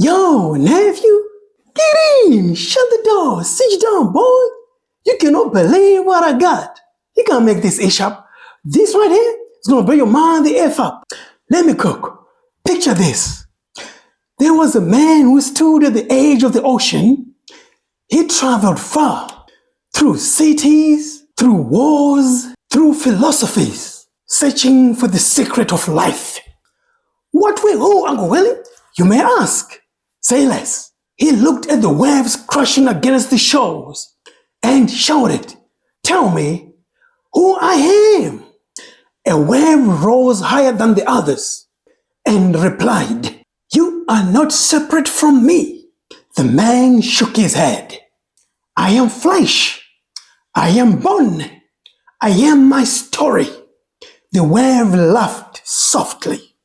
Yo, nephew, get in, shut the door, sit down, boy. You cannot believe what I got. You can't make this ish up. This right here is gonna bring your mind the F up. Let me cook. Picture this. There was a man who stood at the edge of the ocean. He traveled far, through cities, through wars, through philosophies, searching for the secret of life. What will who, Uncle Willie? You may ask. Say less. He looked at the waves crashing against the shores and shouted, "Tell me who I am." A wave rose higher than the others and replied, "You are not separate from me." The man shook his head. "I am flesh. I am bone. I am my story." The wave laughed softly.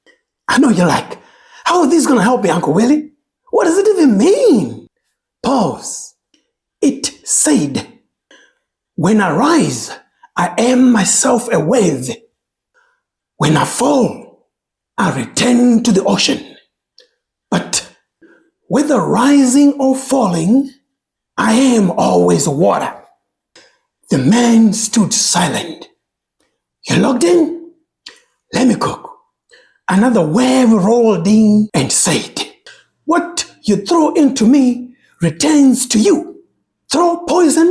I know you're like, how is this going to help me, Uncle Willie? What does it even mean? Pause. It said, "When I rise, I am myself a wave. When I fall, I return to the ocean. But whether rising or falling, I am always water." The man stood silent. "You logged in? Let me cook." Another wave rolled in and said, "What you throw into me returns to you. Throw poison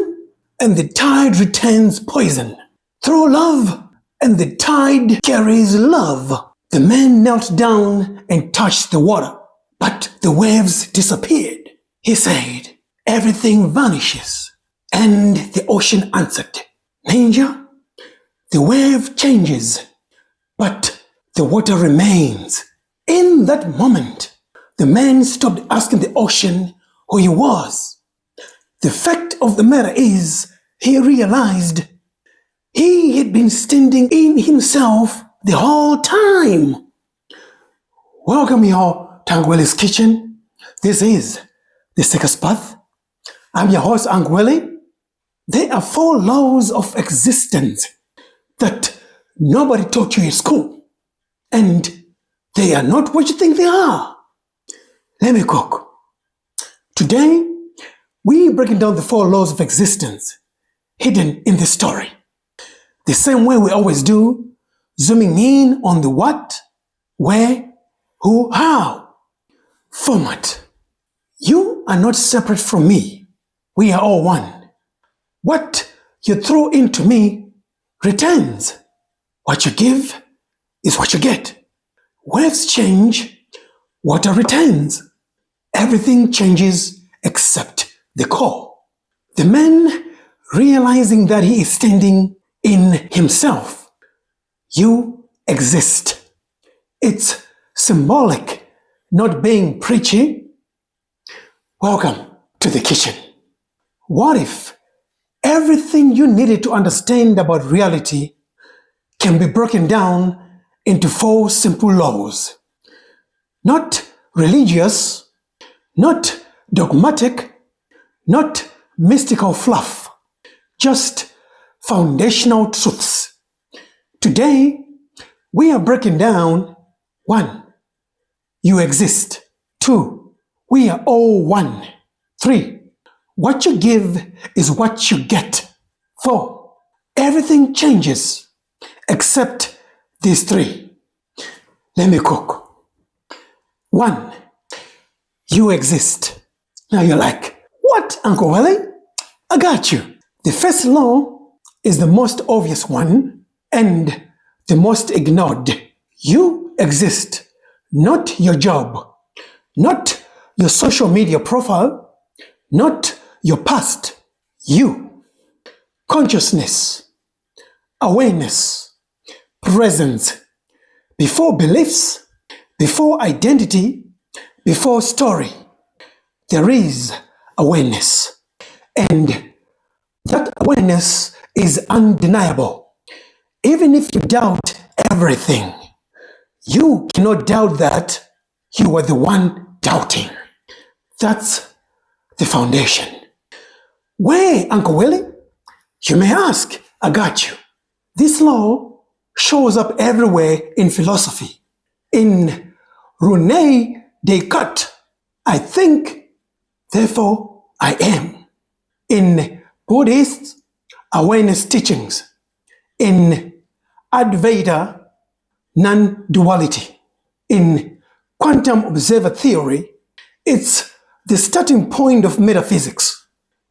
and the tide returns poison. Throw love and the tide carries love." The man knelt down and touched the water, but the waves disappeared. He said, "Everything vanishes." And the ocean answered, "Ninja, the wave changes, but the water remains." In that moment, the man stopped asking the ocean who he was. The fact of the matter is, he realized he had been standing in himself the whole time. Welcome y'all to UncWilly'sKitchen. Kitchen. This is The Sickest Path. I'm your host, Uncle Willie. There are 4 laws of existence that nobody taught you in school. And they are not what you think they are. Let me cook. Today, we're breaking down the 4 laws of existence hidden in the story. The same way we always do, zooming in on the what, where, who, how. Format. You are not separate from me. We are all one. What you throw into me returns. What you give is what you get. Waves change, water returns. Everything changes except the core. The man, realizing that he is standing in himself. You exist. It's symbolic, not being preachy. Welcome to the kitchen. What if everything you needed to understand about reality can be broken down into 4 simple laws? Not religious, not dogmatic, not mystical fluff, just foundational truths. Today, we are breaking down 1. You exist. 2. We are all one. 3. What you give is what you get. 4. Everything changes except these 3. Let me cook. 1. You exist. Now you're like, what, Uncle Willie? I got you. The first law is the most obvious one and the most ignored. You exist, not your job, not your social media profile, not your past. You. Consciousness, awareness, presence. Before beliefs, before identity, before story, there is awareness. And that awareness is undeniable. Even if you doubt everything, you cannot doubt that you are the one doubting. That's the foundation. Where, Uncle Willie? You may ask. I got you. This law shows up everywhere in philosophy. In Rene Descartes, I think, therefore I am. In Buddhist awareness teachings, in Advaita non-duality, in quantum observer theory, it's the starting point of metaphysics.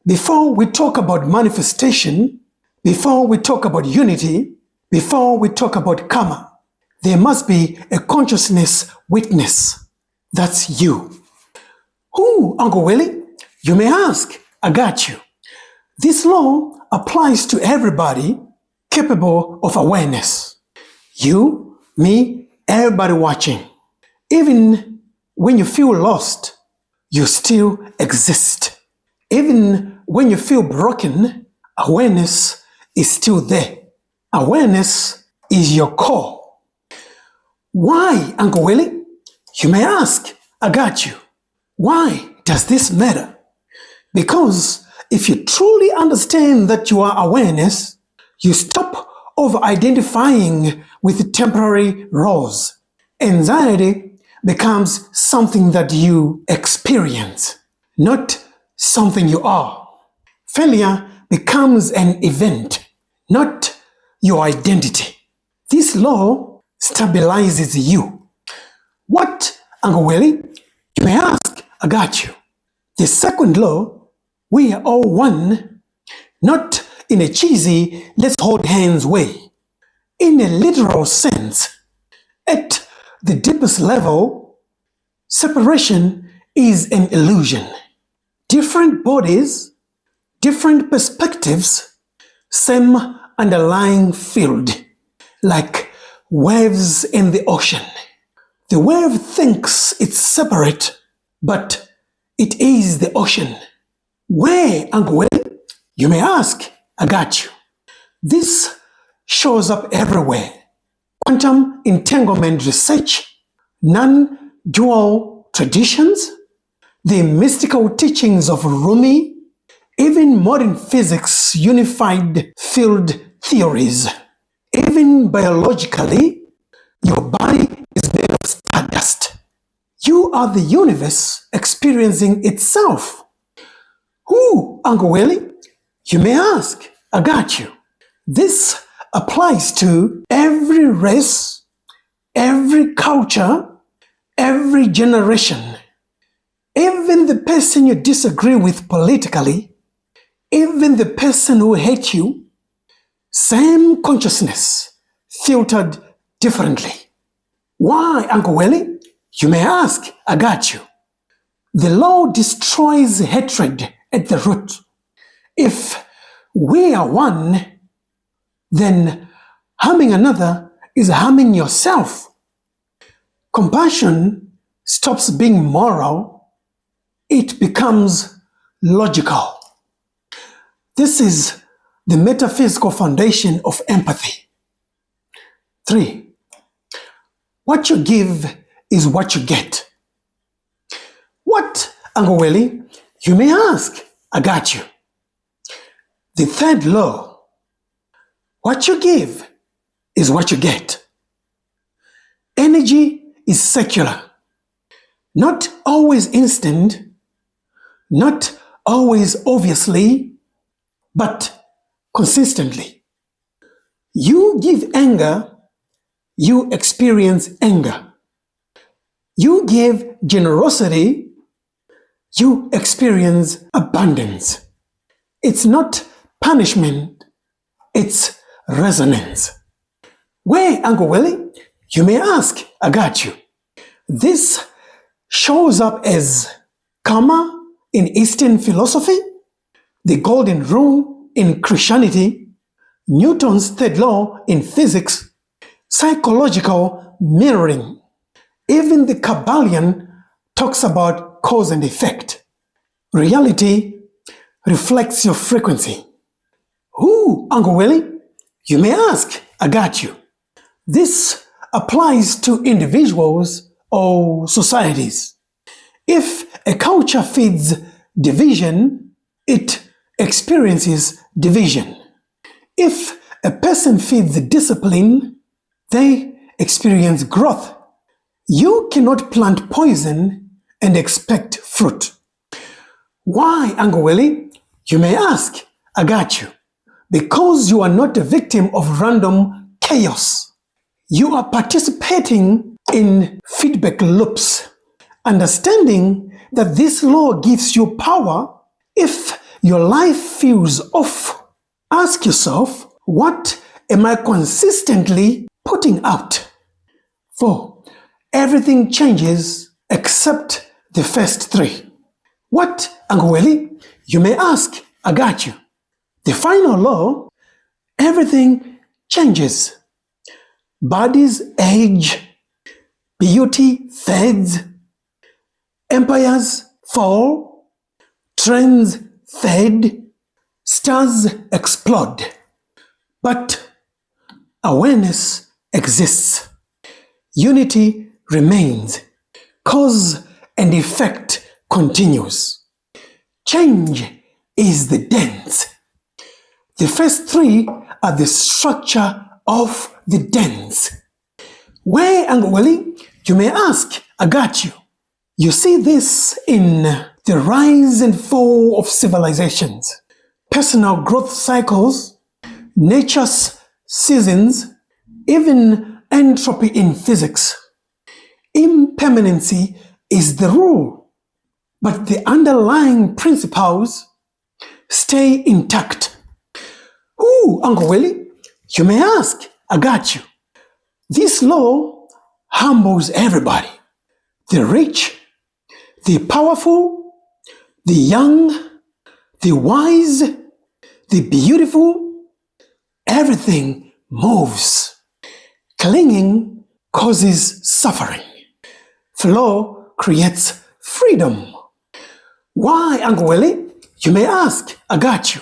Before we talk about manifestation, before we talk about unity, before we talk about karma, there must be a consciousness witness. That's you. Who, Uncle Willie? You may ask. I got you. This law applies to everybody capable of awareness. You, me, everybody watching. Even when you feel lost, you still exist. Even when you feel broken, awareness is still there. Awareness is your core. Why, Uncle Willie? You may ask. I got you. Why does this matter? Because if you truly understand that you are awareness, you stop over-identifying with temporary roles. Anxiety becomes something that you experience, not something you are. Failure becomes an event, not your identity. This law stabilizes you. What, Uncle Willie? You may ask. I got you. The second law, we are all one, not in a cheesy, let's hold hands way. In a literal sense, at the deepest level, separation is an illusion. Different bodies, different perspectives, same underlying field, like waves in the ocean. The wave thinks it's separate, but it is the ocean. Where, Uncle Willie? You may ask. I got you. This shows up everywhere. Quantum entanglement research, non-dual traditions, the mystical teachings of Rumi, even modern physics unified field theories. Even biologically, your body is made of stardust. You are the universe experiencing itself. Who, Uncle Willie? You may ask. I got you. This applies to every race, every culture, every generation. Even the person you disagree with politically, even the person who hates you, same consciousness, filtered differently. Why, Uncle Willie? You may ask. I got you. The law destroys hatred at the root. If we are one, then harming another is harming yourself. Compassion stops being moral, it becomes logical. This is the metaphysical foundation of empathy. 3. What you give is what you get. What, Uncle Willie? You may ask. I got you. The third law, what you give is what you get. Energy is secular, not always instant, not always obviously, but consistently. You give anger, you experience anger. You give generosity, you experience abundance. It's not punishment, it's resonance. Where, Uncle Willie? You may ask. I got you. This shows up as karma in Eastern philosophy, the golden rule in Christianity, Newton's third law in physics, psychological mirroring. Even the Kabbalion talks about cause and effect. Reality reflects your frequency. Who, Uncle Willie? You may ask. I got you. This applies to individuals or societies. If a culture feeds division, it experiences division. If a person feeds discipline, they experience growth. You cannot plant poison and expect fruit. Why, Uncle Willie? You may ask. I got you. Because you are not a victim of random chaos. You are participating in feedback loops, understanding that this law gives you power if your life feels off. Ask yourself, what am I consistently putting out? 4. Everything changes except the first 3. What, Uncle Willie? You may ask. I got you. The final law, everything changes. Bodies age, beauty fades, empires fall, trends fade, stars explode. But awareness exists. Unity remains. Cause and effect continues. Change is the dance. The first 3 are the structure of the dance. Where, Uncle Willie? You may ask. I got you. You see this in the rise and fall of civilizations, personal growth cycles, nature's seasons, even entropy in physics. Impermanency is the rule, but the underlying principles stay intact. Ooh, Uncle Willie, you may ask. I got you. This law humbles everybody. The rich, the powerful, the young, the wise, the beautiful. Everything moves. Clinging causes suffering. Flow creates freedom. Why, Uncle Willie? You may ask. I got you.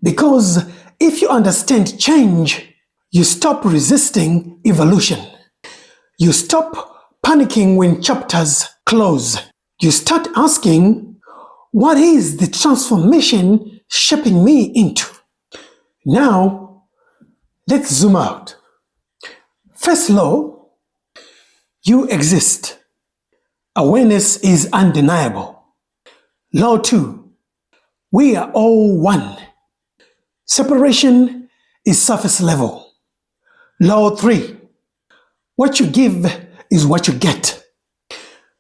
Because if you understand change, you stop resisting evolution. You stop panicking when chapters close. You start asking, what is the transformation shaping me into? Now, let's zoom out. First law, you exist. Awareness is undeniable. Law 2, we are all one. Separation is surface level. Law 3, what you give is what you get.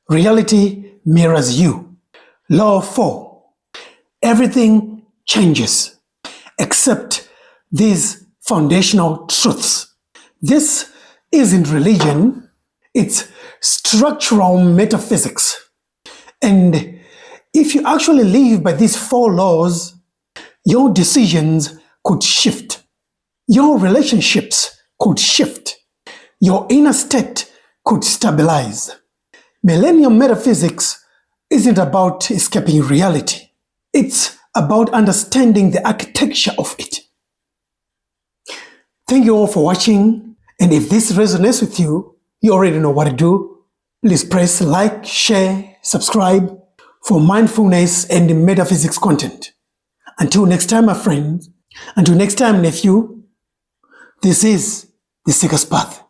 Reality mirrors you. Law 4, everything changes except these foundational truths. This isn't religion, it's structural metaphysics. And if you actually live by these 4 laws, your decisions could shift. Your relationships could shift. Your inner state could stabilize. Millennium metaphysics isn't about escaping reality. It's about understanding the architecture of it. Thank you all for watching. And if this resonates with you, you already know what to do. Please press like, share, subscribe for mindfulness and metaphysics content. Until next time, my friends. Until next time, nephew. This is The Seeker's Path.